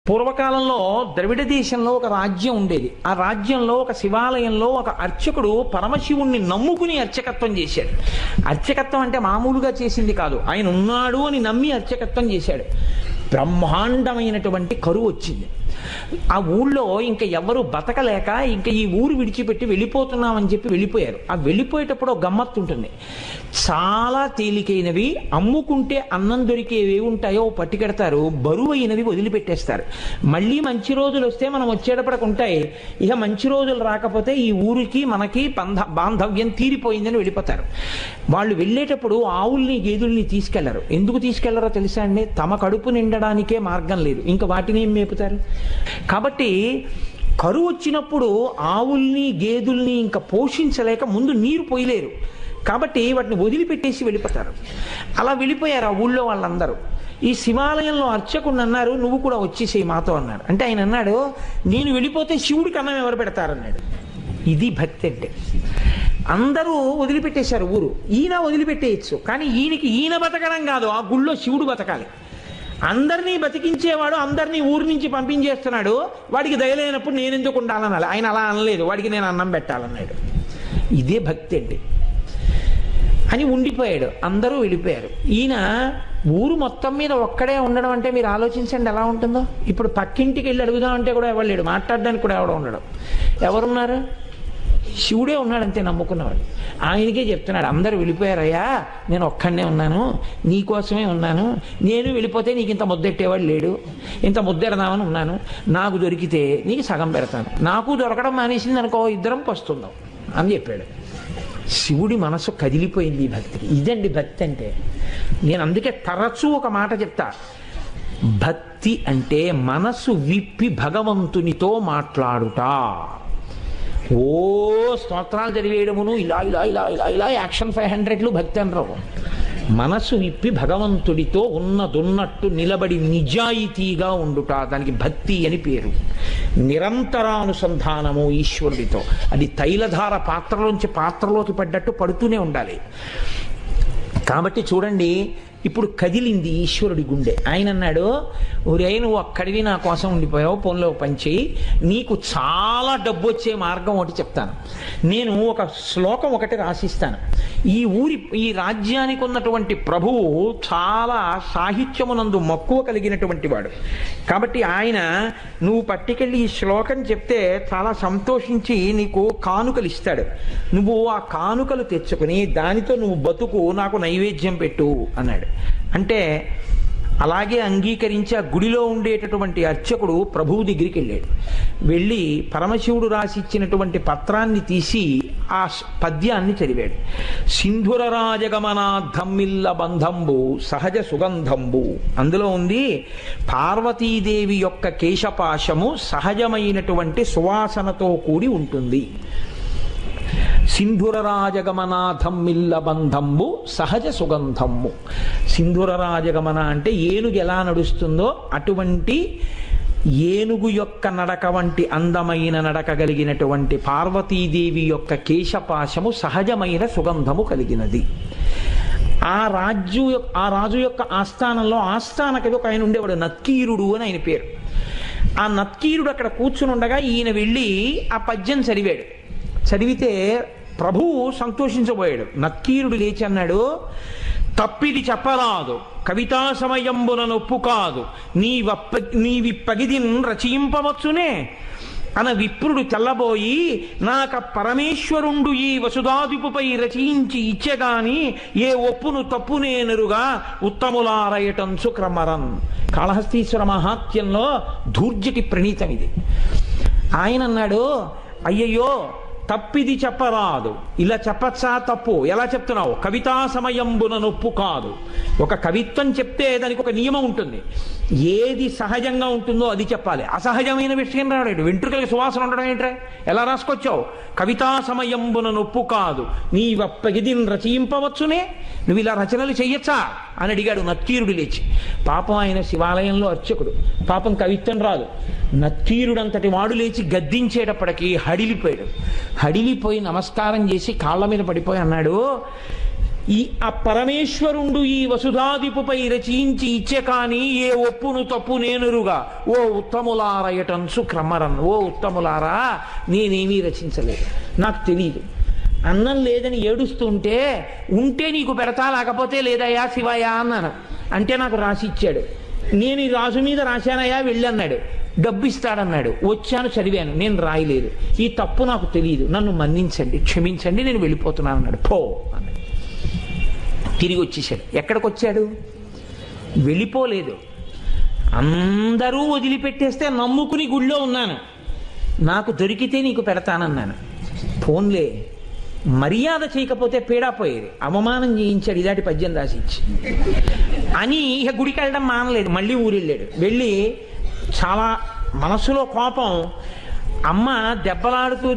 పూర్వకాలంలో ద్రవిడ దేశంలో ఒక రాజ్యం ఉండేది. ఆ రాజ్యంలో ఒక శివాలయంలో ఒక అర్చకుడు పరమశివుణ్ణి నమ్ముకుని అర్చకత్వం చేశాడు. అర్చకత్వం అంటే మామూలుగా చేసింది కాదు, ఆయన ఉన్నాడు అని నమ్మి అర్చకత్వం చేశాడు. బ్రహ్మాండమైనటువంటి కరువు వచ్చింది. ఆ ఊళ్ళో ఇంకా ఎవరు బతకలేక ఇంకా ఈ ఊరు విడిచిపెట్టి వెళ్ళిపోతున్నామని చెప్పి వెళ్ళిపోయారు. ఆ వెళ్ళిపోయేటప్పుడు ఒక గమ్మత్తు ఉంటుంది. చాలా తేలికైనవి, అమ్ముకుంటే అన్నం దొరికేవి ఉంటాయో పట్టుకెడతారు, బరువు అయినవి వదిలిపెట్టేస్తారు. మళ్ళీ మంచి రోజులు వస్తే మనం వచ్చేటప్పటికి ఉంటాయి. ఇక మంచి రోజులు రాకపోతే ఈ ఊరికి మనకి బాంధవ్యం తీరిపోయిందని వెళ్ళిపోతారు. వాళ్ళు వెళ్ళేటప్పుడు ఆవుల్ని గేదెల్ని తీసుకెళ్లరు. ఎందుకు తీసుకెళ్లరో తెలుసా అండి? తమ కడుపు నిండడానికే మార్గం లేదు, ఇంకా వాటిని ఏం మేపుతారు. కాబట్టి కరువు వచ్చినప్పుడు ఆవుల్ని గేదెల్ని ఇంకా పోషించలేక ముందు నీరు పోయలేరు, కాబట్టి వాటిని వదిలిపెట్టేసి వెళ్ళిపోతారు. అలా వెళ్ళిపోయారు ఆ ఊళ్ళో వాళ్ళందరూ. ఈ శివాలయంలో అర్చకుడు అన్నారు, నువ్వు కూడా వచ్చేసేయి మాతో అన్నారు. అంటే ఆయన అన్నాడు, నేను వెళ్ళిపోతే శివుడికి అన్నం ఎవరు పెడతారన్నాడు. ఇది భక్తి అంటే. అందరూ వదిలిపెట్టేశారు ఊరు. ఈయన వదిలిపెట్టేయచ్చు, కానీ ఈయన బతకడం కాదు, ఆ గుళ్ళో శివుడు బతకాలి. అందరినీ బతికించేవాడు అందరినీ ఊరి నుంచి పంపించేస్తున్నాడు, వాడికి దయలేనప్పుడు నేను ఎందుకు ఉండాలనాలి. ఆయన అలా అనలేదు, వాడికి నేను అన్నం పెట్టాలన్నాడు. ఇదే భక్తి అండి అని ఉండిపోయాడు. అందరూ వెళ్ళిపోయారు. ఈయన ఊరు మొత్తం మీద ఒక్కడే ఉండడం అంటే మీరు ఆలోచించండి ఎలా ఉంటుందో. ఇప్పుడు పక్కింటికి వెళ్ళి అడుగుదామంటే కూడా ఎవరు లేడు, మాట్లాడడానికి కూడా ఎవడో ఉండడం. ఎవరున్నారు? శివుడే ఉన్నాడు అంతే, నమ్ముకున్నవాడు. ఆయనకే చెప్తున్నాడు, అందరూ వెళ్ళిపోయారయ్యా, నేను ఒక్కడనే ఉన్నాను, నీకోసమే ఉన్నాను. నేను వెళ్ళిపోతే నీకు ఇంత ముద్దెట్టేవాడు లేడు, ఇంత ముద్దెడదామని ఉన్నాను. నాకు దొరికితే నీకు సగం పెడతాను, నాకు దొరకడం మానేసింది అనుకో, ఇద్దరం పస్తుందాం అని చెప్పాడు. శివుడి మనసు కదిలిపోయింది ఈ భక్తికి. ఇదండి భక్తి అంటే. నేను అందుకే తరచూ ఒక మాట చెప్తా, భక్తి అంటే మనసు విప్పి భగవంతునితో మాట్లాడుట. ఓ స్తోత్రాలు చదివేయడమును ఇలా ఇలా ఇలా ఇలా ఇలా యాక్షన్ 500లు భక్తి అనరు. మనసు విప్పి భగవంతుడితో ఉన్నదున్నట్టు నిలబడి నిజాయితీగా ఉండుట, దానికి భక్తి అని పేరు. నిరంతరానుసంధానము ఈశ్వరుడితో. అది తైలధార పాత్రలోంచి పాత్రలోకి పడ్డట్టు పడుతూనే ఉండాలి. కాబట్టి చూడండి, ఇప్పుడు కదిలింది ఈశ్వరుడి గుండె. ఆయన అన్నాడు, ఒరే నువ్వు అక్కడివి నా కోసం ఉండిపోయావు, ఫోన్లో పనిచేయి, నీకు చాలా డబ్బు వచ్చే మార్గం ఒకటి చెప్తాను. నేను ఒక శ్లోకం ఒకటి రాసిస్తాను. ఈ రాజ్యానికి ఉన్నటువంటి ప్రభువు చాలా సాహిత్యమునందు మక్కువ కలిగినటువంటి వాడు. కాబట్టి ఆయన నువ్వు పట్టుకెళ్ళి ఈ శ్లోకం చెప్తే చాలా సంతోషించి నీకు కానుకలు ఇస్తాడు. నువ్వు ఆ కానుకలు తెచ్చుకుని దానితో నువ్వు బతుకు, నాకు నైవేద్యం పెట్టు అన్నాడు. అంటే అలాగే అంగీకరించి ఆ గుడిలో ఉండేటటువంటి అర్చకుడు ప్రభువు దగ్గరికి వెళ్ళాడు. వెళ్ళి పరమశివుడు రాసి ఇచ్చినటువంటి పత్రాన్ని తీసి ఆ పద్యాన్ని చదివాడు. సింధుర రాజగమనాద్ధమ్మిల్ల బంధంబు సహజ సుగంధంబు. అందులో ఉంది, పార్వతీదేవి యొక్క కేశపాశము సహజమైనటువంటి సువాసనతో కూడి ఉంటుంది. సింధుర రాజగమనాథమ్మిల్ల బంధమ్ము సహజ సుగంధమ్ము. సింధుర రాజగమన అంటే ఏనుగు ఎలా నడుస్తుందో అటువంటి ఏనుగు యొక్క నడక వంటి అందమైన నడక కలిగినటువంటి పార్వతీదేవి యొక్క కేశపాశము సహజమైన సుగంధము కలిగినది. ఆ రాజు యొక్క ఆస్థానంలో ఆస్థానకవి ఒక ఆయన ఉండేవాడు, నత్కీరుడు అని ఆయన పేరు. ఆ నత్కీరుడు అక్కడ కూర్చుని ఉండగా ఈయన వెళ్ళి ఆ పద్యం చదివాడు. చదివితే ప్రభువు సంతోషించబోయాడు. నత్కీరుడు లేచి అన్నాడు, తప్పిది చెప్పరాదు, కవితా సమయంబున నొప్పు కాదు, నీవిప్పగిదిన్ రచయింపవచ్చునే అన విప్రుడు తెల్లబోయి, నాక పరమేశ్వరుండు ఈ వసుధాదిపుపై రచయించి ఇచ్చెగాని ఏ ఒప్పును తప్పునేనరుగా ఉత్తములారయటంచు క్రమరన్. కాళహస్తీశ్వర మహాత్యంలో ధూర్జటి ప్రణీతం ఇది. ఆయన అన్నాడు, అయ్యయ్యో తప్పిది చెప్పరాదు, ఇలా చెప్పచ్చా తప్పు, ఎలా చెప్తున్నావు? కవితా సమయంబున నొప్పు కాదు. ఒక కవిత్వం చెప్తే దానికి ఒక నియమం ఉంటుంది. ఏది సహజంగా ఉంటుందో అది చెప్పాలి. అసహజమైన విషయం రాడు. వెంట్రుకలకి సువాసన ఉండడం ఏంట్రా, ఎలా రాసుకొచ్చావు? కవితా సమయంబున నొప్పు కాదు, నీవప్పగిదిన్ రచయింపవచ్చునే, నువ్వు ఇలా రచనలు చెయ్యొచ్చా అని అడిగాడు నత్తీరుడు లేచి. పాపం ఆయన శివాలయంలో అర్చకుడు, పాపం కవిత్వం రాదు. నత్తీరుడంతటి వాడు లేచి గద్దించేటప్పటికీ హడిలిపోయాడు. హడిలిపోయి నమస్కారం చేసి కాళ్ళ మీద పడిపోయి అన్నాడు, ఆ పరమేశ్వరుండు ఈ వసుధాదిపుపై రచించి ఇచ్చే కాని ఏ ఒప్పును తప్పు నేనురుగా ఓ ఉత్తములారయటన్సు క్రమరన్. ఓ ఉత్తములారా, నేనేమీ రచించలేదు, నాకు తెలియదు. అన్నం లేదని ఏడుస్తుంటే ఉంటే నీకు పెడతా, లేకపోతే లేదయ్యా శివయ్యా అన్నాను. అంటే నాకు రాసి ఇచ్చాడు. నేను ఈ రాజు మీద రాశానయ్యా వెళ్ళన్నాడు. డబ్బు ఇస్తాడన్నాడు. వచ్చాను, చదివాను, నేను రాయలేదు. ఈ తప్పు నాకు తెలియదు, నన్ను మన్నించండి, క్షమించండి, నేను వెళ్ళిపోతున్నాను అన్నాడు. పో అన్నాడు. తిరిగి వచ్చేసాడు. ఎక్కడికి వచ్చాడు? వెళ్ళిపోలేదు. అందరూ వదిలిపెట్టేస్తే నమ్ముకుని గుళ్ళో ఉన్నాను, నాకు దొరికితే నీకు పెడతానన్నాను. ఫోన్లే, మర్యాద చేయకపోతే పీడాపోయేది. అవమానం చేయించాడు, ఇలాంటి పద్యం రాసిచ్చి అని. ఇక గుడికి వెళ్ళడం మానలేదు, మళ్ళీ ఊరెళ్ళాడు. వెళ్ళి చాలా మనసులో కోపం. అమ్మ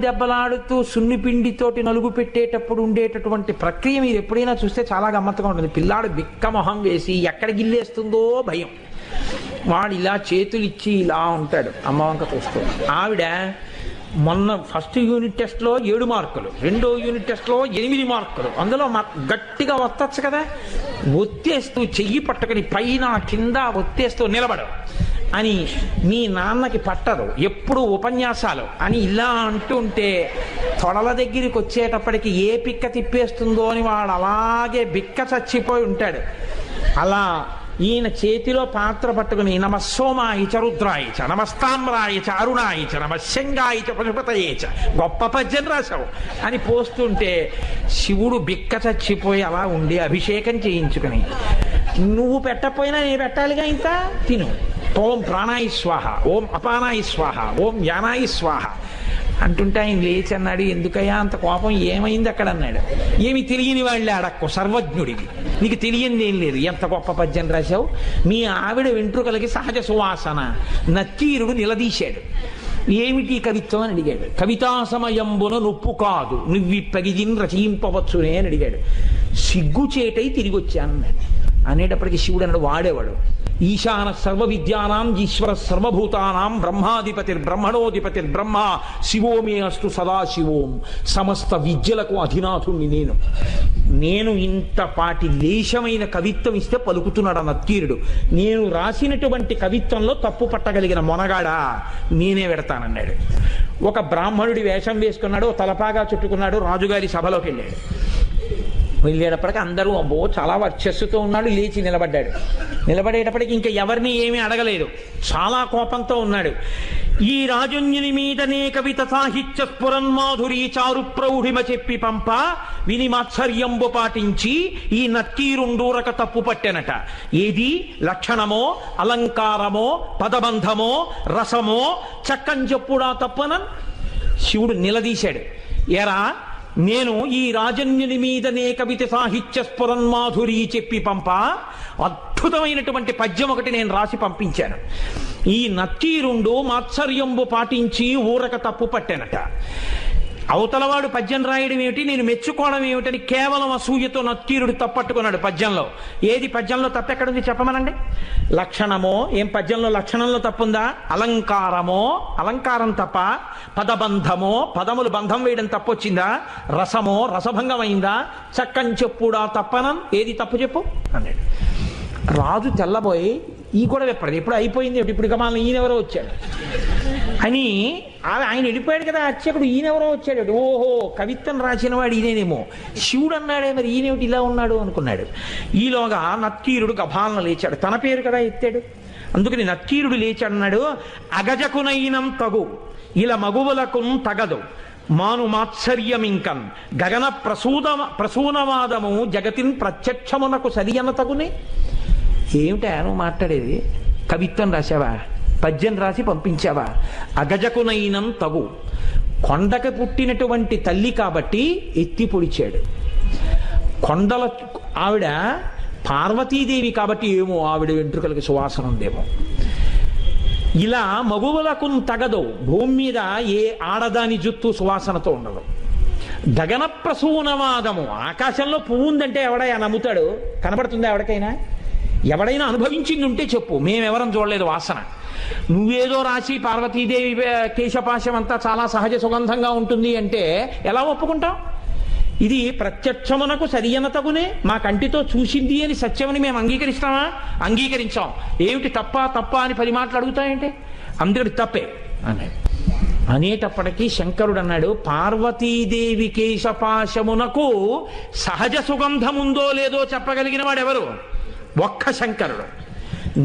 దెబ్బలాడుతూ సున్నిపిండితోటి నలుగు పెట్టేటప్పుడు ఉండేటటువంటి ప్రక్రియ మీరు ఎప్పుడైనా చూస్తే చాలా గమ్మత్తుగా ఉంటుంది. పిల్లాడు బిక్క మొహం వేసి ఎక్కడ గిల్లేస్తుందో భయం. వాడు ఇలా చేతులు ఇచ్చి ఇలా ఉంటాడు, అమ్మ వంక చూస్తూ. ఆవిడ మొన్న ఫస్ట్ యూనిట్ టెస్ట్లో 7 మార్కులు, రెండో యూనిట్ టెస్ట్లో 8 మార్కులు. అందులో గట్టిగా ఒత్తచ్చు కదా, ఒత్తేస్తూ చెయ్యి పట్టుకుని పైన కింద ఒత్తేస్తూ నిలబడు అని. మీ నాన్నకి పట్టదు, ఎప్పుడు ఉపన్యాసాలు అని ఇలా అంటుంటే తొడల దగ్గరికి వచ్చేటప్పటికి ఏ పిక్క తిప్పేస్తుందో అని వాడు అలాగే బిక్క చచ్చిపోయి ఉంటాడు. అలా ఈయన చేతిలో పాత్ర పట్టుకుని నమస్సోమాయిచ రుద్రాయిచ నమస్తామ్రాయిచ అరుణాయిచ నమశంగాయిచ పశుపతయేచ, గొప్ప పద్యం రాశావు అని పోస్తుంటే శివుడు బిక్క చచ్చిపోయి అలా ఉండి అభిషేకం చేయించుకుని, నువ్వు పెట్టకపోయినా నేను పెట్టాలిగా, ఇంత తిను. ఓం ప్రాణాయి స్వాహ, ఓం అపానాయి స్వాహ, ఓం యానాయి స్వాహ అంటుంటే ఆయన లేచి అన్నాడు, ఎందుకయ్యా అంత కోపం, ఏమైంది అక్కడ అన్నాడు. ఏమి తెలియని వాళ్ళే అడక్కు, సర్వజ్ఞుడివి, నీకు తెలియంది ఏం లేదు. ఎంత గొప్ప పద్యం రాశావు. మీ ఆవిడ వెంట్రుకలకి సహజ సువాసన. నత్తీరుడు నిలదీశాడు. ఏమిటి కవిత్వం అని అడిగాడు. కవితా సమయంబున నొప్పు కాదు, నువ్విప్పగిజిన్ రచయింపవచ్చునే అని అడిగాడు. సిగ్గుచేటై తిరిగి వచ్చానన్నాడు. అనేటప్పటికీ శివుడు అన్నాడు, వాడేవాడు ఈశాన సర్వ విద్యానాం ఈశ్వర సర్వభూతానాం బ్రహ్మాధిపతిర్ బ్రహ్మ శివోమే అస్తు సదాశివోం. సమస్త విద్యలకు అధినాథుణ్ణి నేను ఇంతపాటి లేశమైన కవిత్వం ఇస్తే పలుకుతున్నాడు ఆ నత్తీరుడు. నేను రాసినటువంటి కవిత్వంలో తప్పు పట్టగలిగిన మొనగాడా నేనే పెడతానన్నాడు. ఒక బ్రాహ్మణుడి వేషం వేసుకున్నాడు, తలపాగా చుట్టుకున్నాడు, రాజుగారి సభలోకి వెళ్ళాడు. వెళ్ళేటప్పటికి అందరూ అబ్బో చాలా వర్చస్సుతో ఉన్నాడు. లేచి నిలబడ్డాడు. నిలబడేటప్పటికి ఇంకా ఎవరిని ఏమీ అడగలేదు, చాలా కోపంతో ఉన్నాడు. ఈ రాజుని మీదనే కవిత సాహిత్య స్ఫురన్మాధురి చారు ప్రౌఢిమ చెప్పి పంప విని మాత్సర్యంబు పాటించి ఈ నత్తీరుండూరక తప్పు పట్టెనట. ఏది లక్షణమో అలంకారమో పదబంధమో రసమో చక్కంచెప్పుడా తప్పనన్. శివుడు నిలదీశాడు. ఎరా, నేను ఈ రాజన్యుని మీదనే కవిత సాహిత్య స్ఫురన్మాధురి చెప్పి పంప అద్భుతమైనటువంటి పద్యం ఒకటి నేను రాసి పంపించాను. ఈ నత్తీరుండు మాత్సర్యంబు పాటించి ఊరక తప్పు పట్టానట. అవతలవాడు పద్యం రాయడం ఏమిటి, నేను మెచ్చుకోవడం ఏమిటని కేవలం అసూయతో నత్తీరుడు తప్పట్టుకున్నాడు పద్యంలో. ఏది పద్యంలో తప్పెక్కడుంది చెప్పమనండి. లక్షణమో, ఏం పద్యంలో లక్షణంలో తప్పుందా? అలంకారమో, అలంకారం తప్ప. పదబంధమో, పదములు బంధం వేయడం తప్పొచ్చిందా? రసమో, రసభంగం అయిందా? చక్కంచెప్పుడా తప్పనం, ఏది తప్పు చెప్పు అన్నాడు. రాజు తెల్లబోయి ఈ కూడా ఎప్పటిది, ఎప్పుడు అయిపోయింది, ఇప్పుడు కమాలను ఈయనెవరో వచ్చాడు అని. ఆయన వెళ్ళిపోయాడు కదా అర్చకుడు, ఈయనెవరో వచ్చాడు. ఓహో, కవిత్వం రాసిన వాడు ఈయనేమో. శివుడు అన్నాడే, మరి ఈయనేమిటి ఇలా ఉన్నాడు అనుకున్నాడు. ఈలోగా నత్తీరుడు గభాలను లేచాడు. తన పేరు కదా ఎత్తాడు, అందుకని నత్తీరుడు లేచాడన్నాడు. అగజకునైనం తగు ఇలా మగువులకు తగదు మాను మాత్సర్యమింకన్ గగన ప్రసూనవాదము జగతిన్ ప్రత్యక్షమునకు సరియన తగునే. ఏమిటా నువ్వు మాట్లాడేది? కవిత్వం రాశావా? పద్యం రాసి పంపించావా? అగజకునైనం తగు. కొండకి పుట్టినటువంటి తల్లి కాబట్టి ఎత్తి పొడిచాడు. కొండల ఆవిడ పార్వతీదేవి కాబట్టి ఏమో ఆవిడ వెంట్రుకలకి సువాసన ఉందేమో. ఇలా మగువులకు తగదు. భూమి మీద ఏ ఆడదాని జుత్తు సువాసనతో ఉండదు. గగన ప్రసూనవాదము, ఆకాశంలో పువ్వు ఉందంటే ఎవడైనా నమ్ముతాడు? కనబడుతుందా ఎవరికైనా? ఎవడైనా అనుభవించింది ఉంటే చెప్పు, మేమెవరం చూడలేదు వాసన. నువ్వేదో రాసి పార్వతీదేవి కేశపాశం అంతా చాలా సహజ సుగంధంగా ఉంటుంది అంటే ఎలా ఒప్పుకుంటావు? ఇది ప్రత్యక్షమునకు సరియనతగునే మా కంటితో చూసింది అని సత్యమని మేము అంగీకరిస్తామా? అంగీకరించాం. ఏమిటి తప్ప అని 10 మాటలు అడుగుతాయంటే అందుకని తప్పే అన్నాడు. అనేటప్పటికీ శంకరుడు అన్నాడు, పార్వతీదేవి కేశపాశమునకు సహజ సుగంధముందో లేదో చెప్పగలిగిన వాడెవరు? ఒక్క శంకరుడు.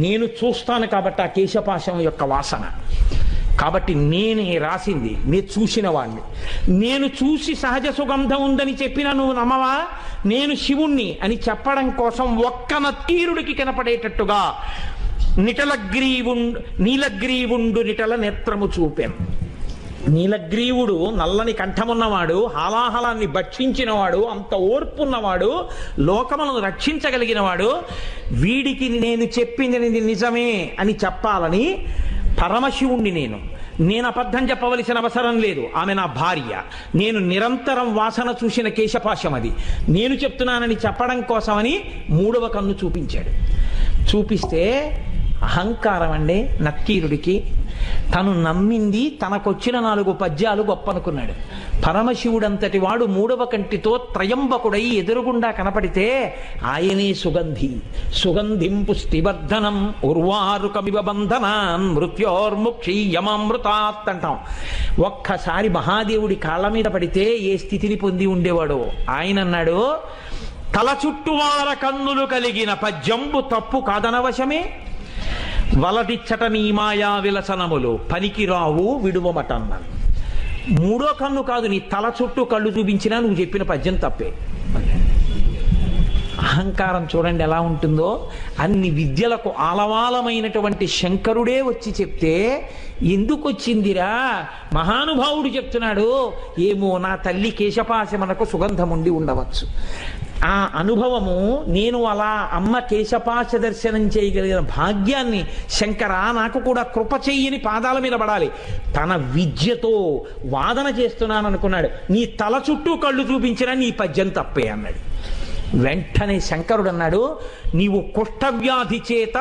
నేను చూస్తాను కాబట్టి ఆ కేశపాశం యొక్క వాసన, కాబట్టి నేనే రాసింది, నేను చూసిన వాడిని. నేను చూసి సహజ సుగంధం ఉందని చెప్పినా నువ్వు నమ్మవా? నేను శివుణ్ణి అని చెప్పడం కోసం ఒక్క నత్తీరుడికి కనపడేటట్టుగా నీలగ్రీవుండు నిటల నేత్రము చూపాను. నీలగ్రీవుడు నల్లని కంఠమున్నవాడు, హాలాహలాన్ని భక్షించినవాడు, అంత ఓర్పున్నవాడు, లోకములను రక్షించగలిగినవాడు. వీడికి నేను చెప్పింది నిజమే అని చెప్పాలని పరమశివుణ్ణి నేను అబద్ధం చెప్పవలసిన అవసరం లేదు. ఆమె నా భార్య. నేను నిరంతరం వాసన చూసిన కేశపాశం అది. నేను చెప్తున్నానని చెప్పడం కోసమని 3వ కన్ను చూపించాడు. చూపిస్తే అహంకారం అండి నక్కీరుడికి. తను నమ్మింది, తనకొచ్చిన 4 పద్యాలు గొప్ప అనుకున్నాడు. పరమశివుడంతటి వాడు 3వ కంటితో త్రయంబకుడై ఎదురుగుండా కనపడితే ఆయనే సుగంధిం పుష్టివర్ధనం ఉర్వారుకమివ బంధనాన్ మృత్యోర్ముక్షీయమామృతాత్ అంటాం. ఒక్కసారి మహాదేవుడి కాళ్ళ మీద పడితే ఏ స్థితిని పొంది ఉండేవాడో ఆయన అన్నాడు, తల చుట్టువార కన్నులు కలిగిన పద్యంబు తప్పు కాదనవశమే, వలదిచ్చట నీ మాయా విలసనములు పనికిరావు విడువమటన్నాను. 3వ కన్ను కాదు, నీ తల చుట్టూ కళ్ళు చూపించినా నువ్వు చెప్పిన పద్యం తప్పే. అహంకారం చూడండి ఎలా ఉంటుందో. అన్ని విద్యలకు ఆలవాలమైనటువంటి శంకరుడే వచ్చి చెప్తే ఎందుకు వచ్చిందిరా? మహానుభావుడు చెప్తున్నాడు, ఏమో నా తల్లి కేశపాశమునకు సుగంధం ఉండి ఉండవచ్చు. ఆ అనుభవము, నేను అలా అమ్మ కేశపాశ దర్శనం చేయగలిగిన భాగ్యాన్ని శంకర నాకు కూడా కృప చెయ్యని పాదాల మీద పడాలి. తన విద్యతో వాదన చేస్తున్నాను అనుకున్నాడు. నీ తల చుట్టూ కళ్ళు చూపించినా నీ పద్యం తప్పే అన్నాడు. వెంటనే శంకరుడు అన్నాడు, నీవు కుష్ఠవ్యాధి చేత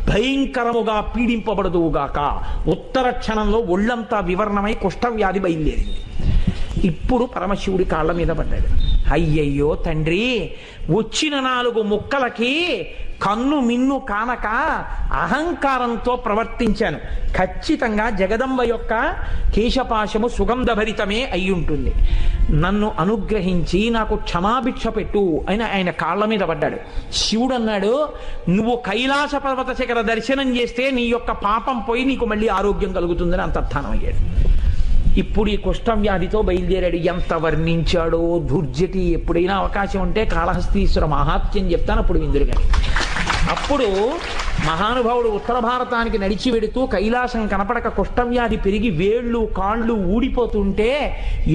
భయంకరముగా పీడింపబడదువుగాక. ఉత్తర క్షణంలో ఒళ్ళంతా వివరణమై కుష్ఠవ్యాధి బయలుదేరింది. ఇప్పుడు పరమశివుడి కాళ్ళ మీద పడ్డాడు. అయ్యయ్యో తండ్రి, వచ్చిన 4 ముక్కలకి కన్ను మిన్ను కానక అహంకారంతో ప్రవర్తించాను. ఖచ్చితంగా జగదంబ యొక్క కేశపాశము సుగంధభరితమే అయి ఉంటుంది. నన్ను అనుగ్రహించి నాకు క్షమాభిక్ష పెట్టు అని ఆయన కాళ్ళ మీద పడ్డాడు. శివుడు అన్నాడు, నువ్వు కైలాస పర్వత శిఖర దర్శనం చేస్తే నీ యొక్క పాపం పోయి నీకు మళ్ళీ ఆరోగ్యం కలుగుతుందని అంతర్ధానం అయ్యాడు. ఇప్పుడు ఈ కుష్ఠవ్యాధితో బయలుదేరాడు. ఎంత వర్ణించాడో దుర్జటి. ఎప్పుడైనా అవకాశం ఉంటే కాళహస్తీశ్వర మహాత్మ్యం చెప్తాను, అప్పుడు విందురు కానీ. అప్పుడు మహానుభావుడు ఉత్తర భారతానికి నడిచి వెడుతూ కైలాసం కనపడక కుష్ఠవ్యాధి పెరిగి వేళ్ళు కాళ్ళు ఊడిపోతుంటే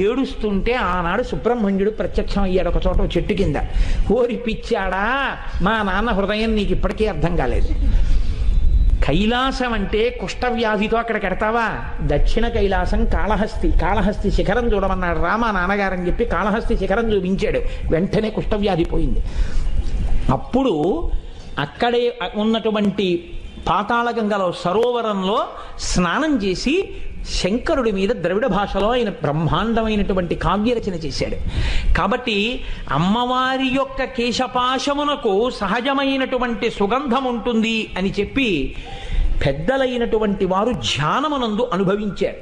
ఏడుస్తుంటే ఆనాడు సుబ్రహ్మణ్యుడు ప్రత్యక్షం అయ్యాడు ఒక చోట చెట్టు కింద. ఓరి పిచ్చాడా, మా నాన్న హృదయం నీకు ఇప్పటికీ అర్థం కాలేదు. కైలాసం అంటే కుష్ఠవ్యాధితో అక్కడికి ఎడతావా? దక్షిణ కైలాసం కాళహస్తి శిఖరం చూడమన్నాడు రామ నాన్నగారని చెప్పి కాళహస్తి శిఖరం చూపించాడు. వెంటనే కుష్ఠవ్యాధి పోయింది. అప్పుడు అక్కడే ఉన్నటువంటి పాతాళగంగలో సరోవరంలో స్నానం చేసి శంకరుడి మీద ద్రవిడ భాషలో ఆయన బ్రహ్మాండమైనటువంటి కావ్యరచన చేశాడు. కాబట్టి అమ్మవారి యొక్క కేశపాశమునకు సహజమైనటువంటి సుగంధం ఉంటుంది అని చెప్పి పెద్దలైనటువంటి వారు ధ్యానమునందు అనుభవించారు.